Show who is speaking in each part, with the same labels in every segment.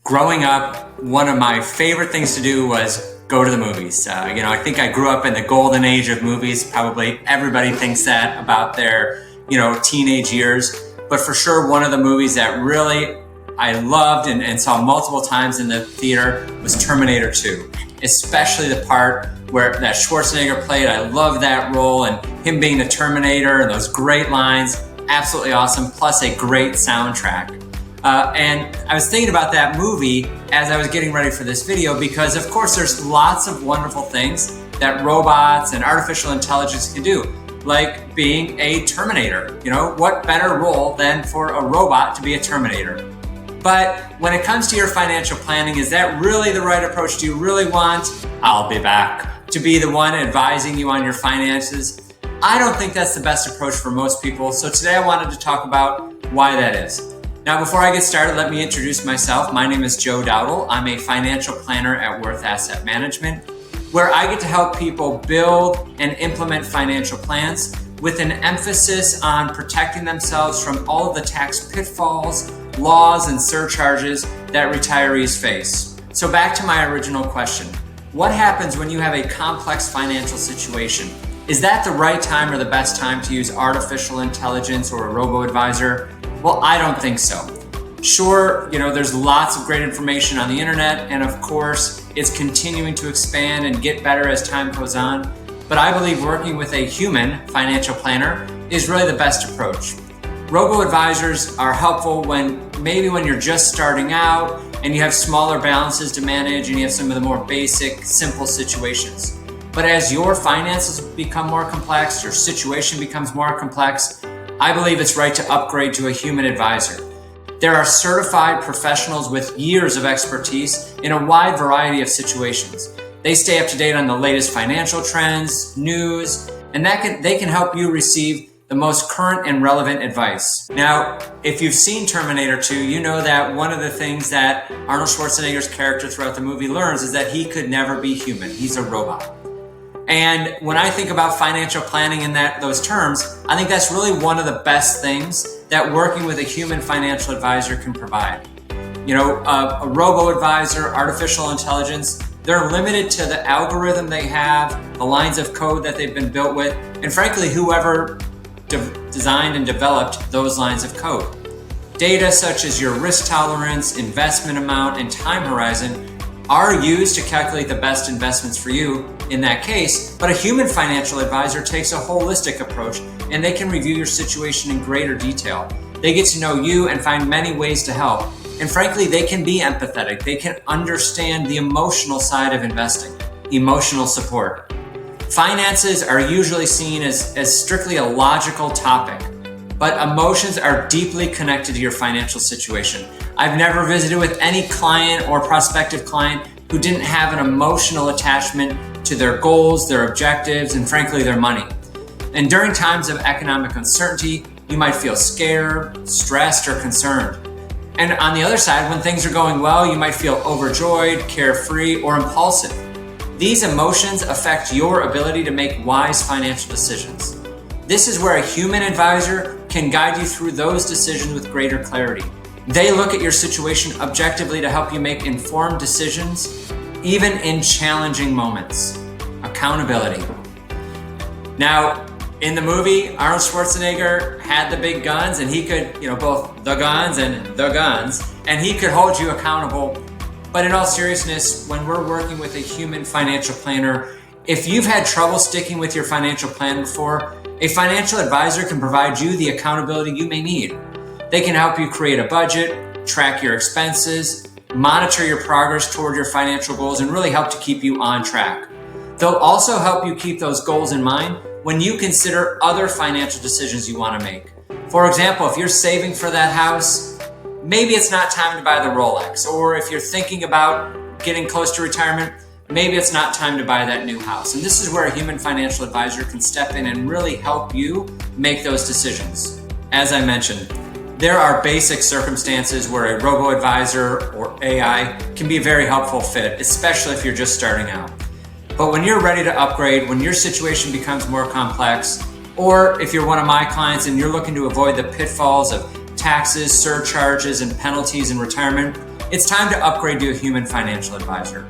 Speaker 1: Growing up, one of my favorite things to do was go to the movies. I think I grew up in the golden age of movies. Probably everybody thinks that about their, teenage years. But for sure, one of the movies that really I loved and saw multiple times in the theater was Terminator 2, especially the part where that Schwarzenegger played. I love that role, and him being the Terminator and those great lines, absolutely awesome, plus a great soundtrack. And I was thinking about that movie as I was getting ready for this video because, of course, there's lots of wonderful things that robots and artificial intelligence can do, like being a Terminator. What better role than for a robot to be a Terminator? But when it comes to your financial planning, is that really the right approach? Do you really want, I'll be back, to be the one advising you on your finances? I don't think that's the best approach for most people. So today I wanted to talk about why that is. Now, before I get started, let me introduce myself. My name is Joe Dowdle. I'm a financial planner at Worth Asset Management, where I get to help people build and implement financial plans with an emphasis on protecting themselves from all of the tax pitfalls, laws, and surcharges that retirees face. So back to my original question. What happens when you have a complex financial situation? Is that the right time or the best time to use artificial intelligence or a robo-advisor? Well, I don't think so. Sure, there's lots of great information on the internet, and of course, it's continuing to expand and get better as time goes on. But I believe working with a human financial planner is really the best approach. Robo-advisors are helpful when you're just starting out and you have smaller balances to manage and you have some of the more basic, simple situations. But as your finances become more complex, your situation becomes more complex, I believe it's right to upgrade to a human advisor. There are certified professionals with years of expertise in a wide variety of situations. They stay up to date on the latest financial trends, news, and they can help you receive the most current and relevant advice. Now, if you've seen Terminator 2, you know that one of the things that Arnold Schwarzenegger's character throughout the movie learns is that he could never be human. He's a robot. And when I think about financial planning in those terms, I think that's really one of the best things that working with a human financial advisor can provide. A robo-advisor, artificial intelligence, they're limited to the algorithm they have, the lines of code that they've been built with, and frankly, whoever designed and developed those lines of code. Data such as your risk tolerance, investment amount, and time horizon are used to calculate the best investments for you in that case, but a human financial advisor takes a holistic approach and they can review your situation in greater detail. They get to know you and find many ways to help. And frankly, they can be empathetic. They can understand the emotional side of investing, emotional support. Finances are usually seen as strictly a logical topic, but emotions are deeply connected to your financial situation. I've never visited with any client or prospective client who didn't have an emotional attachment to their goals, their objectives, and frankly, their money. And during times of economic uncertainty, you might feel scared, stressed, or concerned. And on the other side, when things are going well, you might feel overjoyed, carefree, or impulsive. These emotions affect your ability to make wise financial decisions. This is where a human advisor can guide you through those decisions with greater clarity. They look at your situation objectively to help you make informed decisions, even in challenging moments. Accountability. Now, in the movie, Arnold Schwarzenegger had the big guns and he could, both the guns, and he could hold you accountable. But in all seriousness, when we're working with a human financial planner, if you've had trouble sticking with your financial plan before, a financial advisor can provide you the accountability you may need. They can help you create a budget, track your expenses, monitor your progress toward your financial goals, and really help to keep you on track. They'll also help you keep those goals in mind when you consider other financial decisions you want to make. For example, if you're saving for that house, maybe it's not time to buy the Rolex. Or if you're thinking about getting close to retirement, maybe it's not time to buy that new house. And this is where a human financial advisor can step in and really help you make those decisions. As I mentioned, there are basic circumstances where a robo-advisor or AI can be a very helpful fit, especially if you're just starting out. But when you're ready to upgrade, when your situation becomes more complex, or if you're one of my clients and you're looking to avoid the pitfalls of taxes, surcharges, and penalties in retirement, It's time to upgrade to a human financial advisor.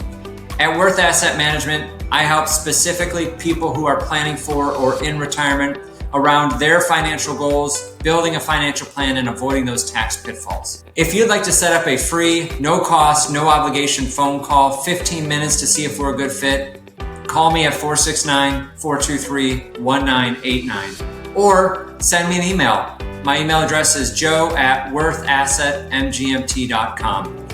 Speaker 1: At Worth Asset Management, I help specifically people who are planning for or in retirement around their financial goals, building a financial plan, and avoiding those tax pitfalls. If you'd like to set up a free, no cost, no obligation phone call, 15 minutes to see if we're a good fit, call me at 469-423-1989 or send me an email. My email address is joe@worthassetmgmt.com.